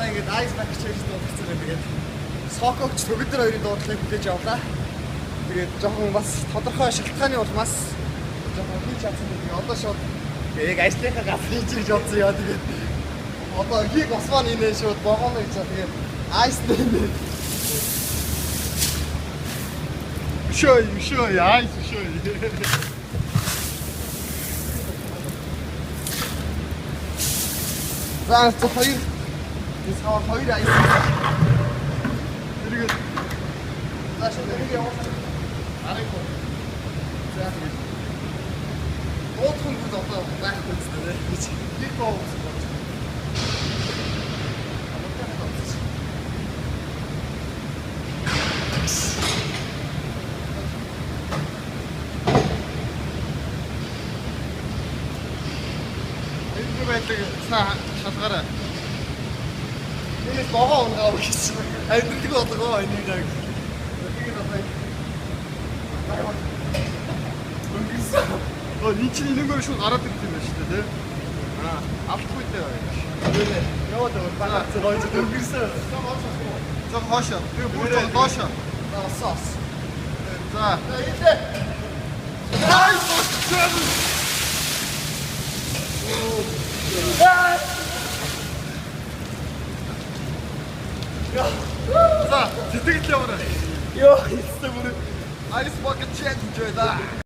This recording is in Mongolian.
За ингээд айс пак чийж дуудсан юм тэгээд сокогч төгөлдөр хоёрын дуудлагыг хүлээж авлаа. Тэгээд жоохон бас тодорхой шалтгааны улмаас жоохон хийж чадсан юм. Одоо шууд яг ажлынхаа гал хийж гэж бодсон яа тэгээд одоо хийг осман инээ шууд богоно гэж тэгээд айс нэ. Шой, айс шой. За хоёр This хоёр айс. Тэрийг зааш тэрийг явуулах. Арайко. За тэгээд оотхон одоо байхгүй ч тийм ээ. Хийг боо. Энэ байдаг шалгаараа. Энэ богоо унгаа гэсэн. Амьдралыг бодлого энийг яг. Тэгээд одоо энэ чинь нэг шүү гараад ирд юм байна шүү дээ. Аа, автгүй дээ. Яваад байгаа цогц өнгөрсөн. За хоошо. Би бүр хоошо. Сос. За. Ай, За, сэтгэл яваарай. Йоо, хэвээ бүр айс бакет чэт жоо да.